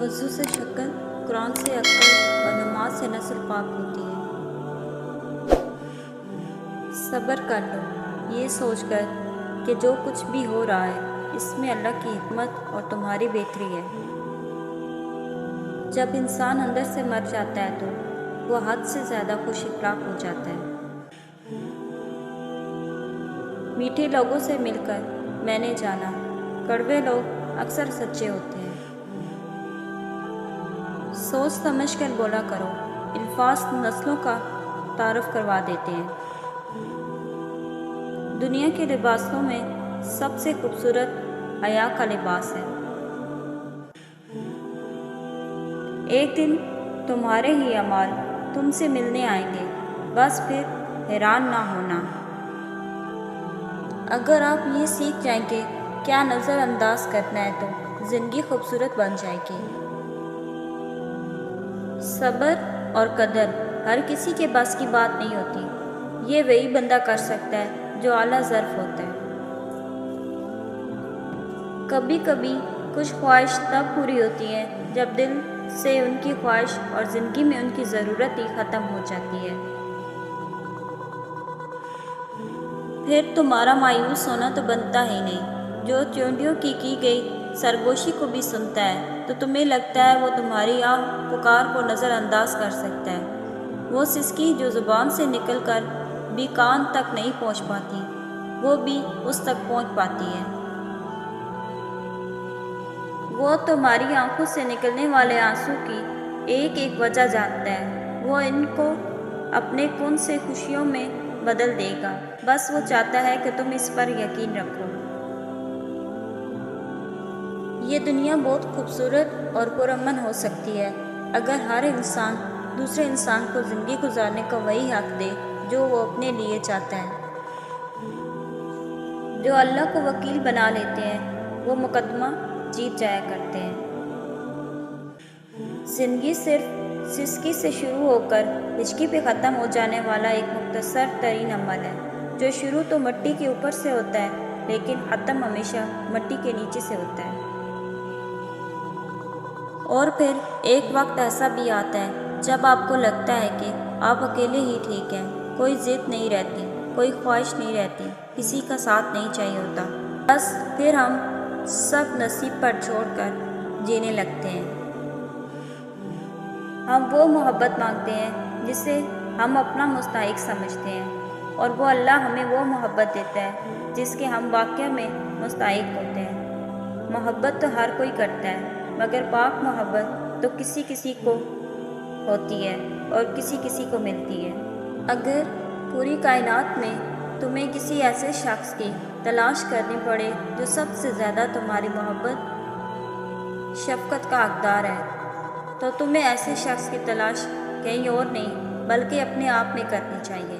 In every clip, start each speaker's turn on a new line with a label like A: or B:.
A: وضو سے شکل، قرآن سے عقل اور نماز سے نسل پاک ہوتی ہے۔ صبر کر لو، یہ سوچ کر کہ جو کچھ بھی ہو رہا ہے اس میں اللہ کی حکمت اور تمہاری بہتری ہے۔ جب انسان اندر سے مر جاتا ہے تو وہ حد سے زیادہ خوش اخلاق ہو جاتا ہے۔ میٹھے لوگوں سے مل کر میں نے جانا، کڑوے لوگ اکثر سچے ہوتے ہیں۔ سوچ سمجھ کر بولا کرو، الفاظ نسلوں کا تعارف کروا دیتے ہیں۔ دنیا کے لباسوں میں سب سے خوبصورت حیا کا لباس ہے۔ ایک دن تمہارے ہی اعمال تم سے ملنے آئیں گے، بس پھر حیران نہ ہونا۔ اگر آپ یہ سیکھ جائیں کہ کیا نظر انداز کرنا ہے تو زندگی خوبصورت بن جائے گی۔ صبر اور قدر ہر کسی کے بس کی بات نہیں ہوتی، یہ وہی بندہ کر سکتا ہے جو اعلیٰ ظرف ہوتا ہے۔ کبھی کبھی کچھ خواہش تب پوری ہوتی ہے جب دل سے ان کی خواہش اور زندگی میں ان کی ضرورت ہی ختم ہو جاتی ہے۔ پھر تمہارا مایوس ہونا تو بنتا ہی نہیں۔ جو چونٹیوں کی گئی سرگوشی کو بھی سنتا ہے تو تمہیں لگتا ہے وہ تمہاری آہ پکار کو نظر انداز کر سکتا ہے۔ وہ سسکی جو زبان سے نکل کر بھی کان تک نہیں پہنچ پاتی، وہ بھی اس تک پہنچ پاتی ہے۔ وہ تمہاری آنکھوں سے نکلنے والے آنسو کی ایک ایک وجہ جانتا ہے۔ وہ ان کو اپنے کن سے خوشیوں میں بدل دے گا، بس وہ چاہتا ہے کہ تم اس پر یقین رکھو۔ یہ دنیا بہت خوبصورت اور پرامن ہو سکتی ہے اگر ہر انسان دوسرے انسان کو زندگی گزارنے کا وہی حق دے جو وہ اپنے لیے چاہتا ہے۔ جو اللہ کو وکیل بنا لیتے ہیں وہ مقدمہ جیت جایا کرتے ہیں۔ زندگی صرف سسکی سے شروع ہو کر ہچکی پہ ختم ہو جانے والا ایک مختصر ترین عمل ہے، جو شروع تو مٹی کے اوپر سے ہوتا ہے لیکن ختم ہمیشہ مٹی کے نیچے سے ہوتا ہے۔ اور پھر ایک وقت ایسا بھی آتا ہے جب آپ کو لگتا ہے کہ آپ اکیلے ہی ٹھیک ہیں، کوئی ضد نہیں رہتی، کوئی خواہش نہیں رہتی، کسی کا ساتھ نہیں چاہیے ہوتا، بس پھر ہم سب نصیب پر چھوڑ کر جینے لگتے ہیں۔ ہم وہ محبت مانگتے ہیں جسے ہم اپنا مستحق سمجھتے ہیں، اور وہ اللہ ہمیں وہ محبت دیتا ہے جس کے ہم واقعہ میں مستحق ہوتے ہیں۔ محبت تو ہر کوئی کرتا ہے، مگر پاک محبت تو کسی کسی کو ہوتی ہے اور کسی کسی کو ملتی ہے۔ اگر پوری کائنات میں تمہیں کسی ایسے شخص کی تلاش کرنی پڑے جو سب سے زیادہ تمہاری محبت شفقت کا حقدار ہے، تو تمہیں ایسے شخص کی تلاش کہیں اور نہیں بلکہ اپنے آپ میں کرنی چاہیے،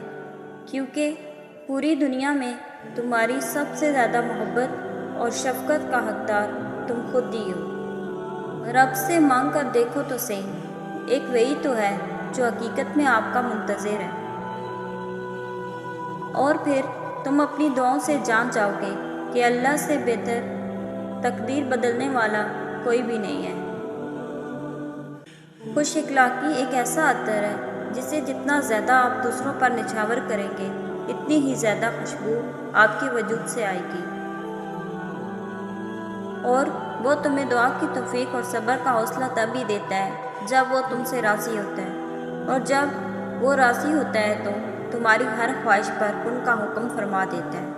A: کیونکہ پوری دنیا میں تمہاری سب سے زیادہ محبت اور شفقت کا حقدار تم خود ہی ہو۔ رب سے مانگ کر دیکھو تو صحیح، ایک وہی تو ہے جو حقیقت میں آپ کا منتظر ہے۔ اور پھر تم اپنی دعاؤں سے جان جاؤ گے کہ اللہ سے بہتر تقدیر بدلنے والا کوئی بھی نہیں ہے۔ خوش اخلاقی ایک ایسا عطر ہے جسے جتنا زیادہ آپ دوسروں پر نچھاور کریں گے اتنی ہی زیادہ خوشبو آپ کے وجود سے آئے گی، اور وہ تمہیں دعا کی توفیق اور صبر کا حوصلہ تب ہی دیتا ہے جب وہ تم سے راضی ہوتا ہے، اور جب وہ راضی ہوتا ہے تو تمہاری ہر خواہش پر ان کا حکم فرما دیتا ہے۔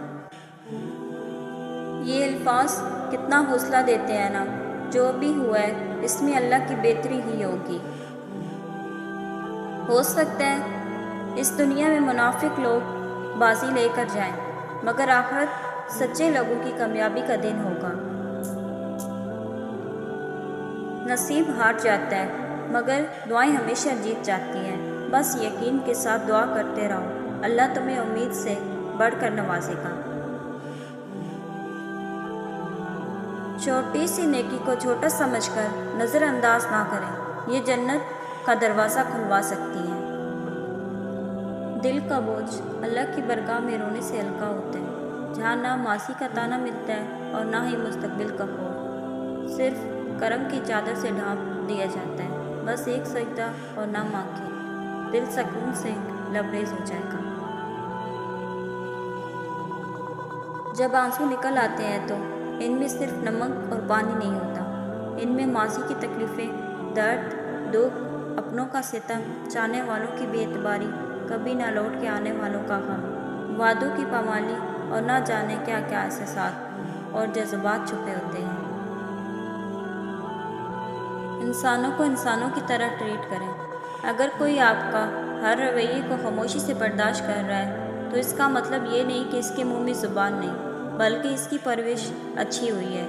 A: یہ الفاظ کتنا حوصلہ دیتے ہیں نا، جو بھی ہوا ہے اس میں اللہ کی بہتری ہی ہوگی۔ ہو سکتا ہے اس دنیا میں منافق لوگ بازی لے کر جائیں، مگر آخرت سچے لوگوں کی کامیابی کا دن ہوگا۔ نصیب ہار جاتا ہے مگر دعائیں ہمیشہ جیت جاتی ہیں، بس یقین کے ساتھ دعا کرتے رہو، اللہ تمہیں امید سے بڑھ کر نوازے گا۔ چھوٹی سی نیکی کو چھوٹا سمجھ کر نظر انداز نہ کریں، یہ جنت کا دروازہ کھلوا سکتی ہے۔ دل کا بوجھ اللہ کی برگاہ میں رونے سے ہلکا ہوتا ہے، جہاں نہ ماضی کا تانا ملتا ہے اور نہ ہی مستقبل کا خوف، صرف کرم کی چادر سے ڈھانپ دیا جاتا ہے۔ بس ایک سجدہ اور نم آنکھیں، دل سکون سے لبریز ہو جائے گا۔ جب آنسو نکل آتے ہیں تو ان میں صرف نمک اور پانی نہیں ہوتا، ان میں ماضی کی تکلیفیں، درد، دکھ، اپنوں کا ستم، چاہنے والوں کی بے اعتباری، کبھی نہ لوٹ کے آنے والوں کا غم، وعدوں کی پامالی اور نہ جانے کیا کیا احساسات اور جذبات چھپے ہوتے ہیں۔ انسانوں کو انسانوں کی طرح ٹریٹ کریں۔ اگر کوئی آپ کا ہر رویے کو خاموشی سے برداشت کر رہا ہے تو اس کا مطلب یہ نہیں کہ اس کے منہ میں زبان نہیں، بلکہ اس کی پرورش اچھی ہوئی ہے۔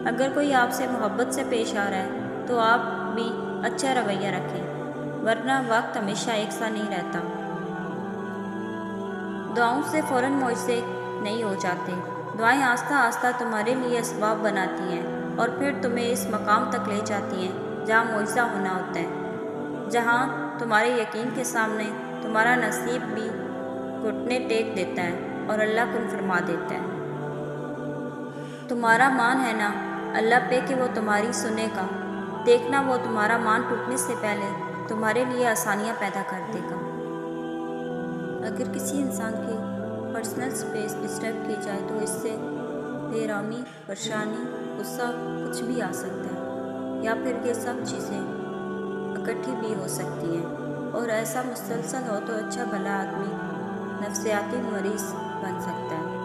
A: اگر کوئی آپ سے محبت سے پیش آ رہا ہے تو آپ بھی اچھا رویہ رکھیں، ورنہ وقت ہمیشہ ایک سا نہیں رہتا۔ دعاؤں سے فوراً معجزے نہیں ہو جاتے، دعائیں آہستہ آہستہ تمہارے لیے اسباب بناتی ہیں اور پھر تمہیں اس مقام تک لے جاتی ہیں جہاں معجزہ ہونا ہوتا ہے، جہاں تمہارے یقین کے سامنے تمہارا نصیب بھی گھٹنے ٹیک دیتا ہے اور اللہ کن فرما دیتا ہے۔ تمہارا مان ہے نا اللہ پہ کہ وہ تمہاری سنے گا، دیکھنا وہ تمہارا مان ٹوٹنے سے پہلے تمہارے لیے آسانیاں پیدا کر دے گا۔ اگر کسی انسان کی پرسنل سپیس ڈسٹرب کی جائے تو اس سے بے آرامی، پریشانی، غصہ کچھ بھی آ سکتا ہے، یا پھر یہ سب چیزیں اکٹھی بھی ہو سکتی ہیں، اور ایسا مسلسل ہو تو اچھا بھلا آدمی نفسیاتی مریض بن سکتا ہے۔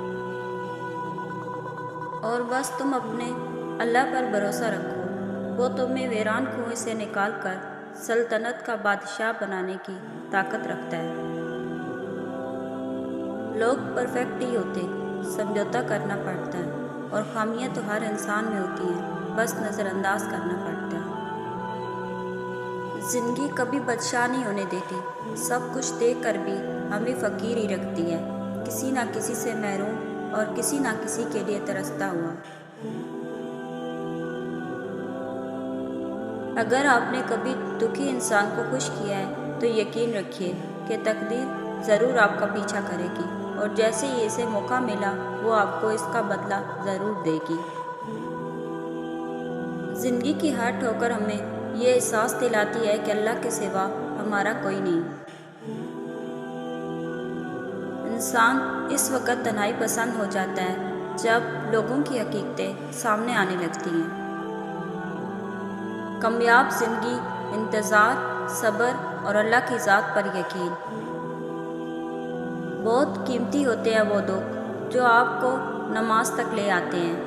A: اور بس تم اپنے اللہ پر بھروسہ رکھو، وہ تمہیں ویران کنویں سے نکال کر سلطنت کا بادشاہ بنانے کی طاقت رکھتا ہے۔ لوگ پرفیکٹ نہیں ہوتے، سمجھوتا کرنا پڑتا ہے، اور خامیاں تو ہر انسان میں ہوتی ہیں، بس نظر انداز کرنا پڑتا ہے۔ زندگی کبھی بادشاہ نہیں ہونے دیتی، سب کچھ دیکھ کر بھی ہمیں فقیر ہی رکھتی ہے، کسی نہ کسی سے محروم اور کسی نہ کسی کے لیے ترستا ہوا۔ اگر آپ نے کبھی دکھی انسان کو خوش کیا ہے تو یقین رکھیے کہ تقدیر ضرور آپ کا پیچھا کرے گی، اور جیسے ہی اسے موقع ملا وہ آپ کو اس کا بدلہ ضرور دے گی۔ زندگی کی ہر ٹھوکر ہمیں یہ احساس دلاتی ہے کہ اللہ کے سوا ہمارا کوئی نہیں۔ انسان اس وقت تنہائی پسند ہو جاتا ہے جب لوگوں کی حقیقتیں سامنے آنے لگتی ہیں۔ کامیاب زندگی، انتظار، صبر اور اللہ کی ذات پر یقین۔ بہت قیمتی ہوتے ہیں وہ دکھ جو آپ کو نماز تک لے آتے ہیں۔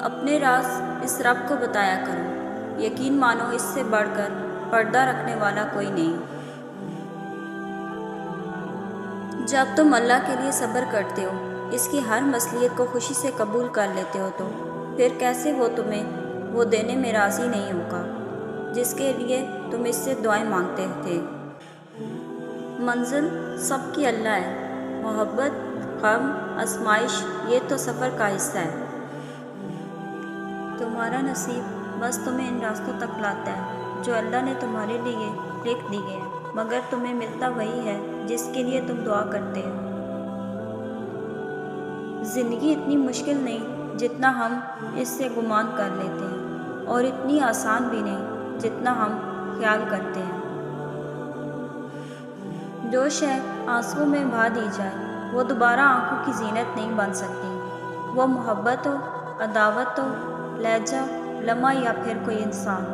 A: اپنے راز اس رب کو بتایا کرو، یقین مانو اس سے بڑھ کر پردہ رکھنے والا کوئی نہیں۔ جب تم اللہ کے لیے صبر کرتے ہو، اس کی ہر مصلحت کو خوشی سے قبول کر لیتے ہو، تو پھر کیسے وہ تمہیں وہ دینے میں راضی نہیں ہوگا جس کے لیے تم اس سے دعائیں مانگتے تھے۔ منزل سب کی اللہ ہے، محبت، غم، آزمائش یہ تو سفر کا حصہ ہے۔ تمہارا نصیب بس تمہیں ان راستوں تک لاتا ہے جو اللہ نے تمہارے لیے لکھ دیے ہیں، مگر تمہیں ملتا وہی ہے جس کے لیے تم دعا کرتے ہو۔ زندگی اتنی مشکل نہیں جتنا ہم اس سے گمان کر لیتے ہیں، اور اتنی آسان بھی نہیں جتنا ہم خیال کرتے ہیں۔ جو شے آنسوؤں میں بہا دی جائے وہ دوبارہ آنکھوں کی زینت نہیں بن سکتی، وہ محبت ہو، عداوت ہو، لہجہ، لمحہ یا پھر کوئی انسان۔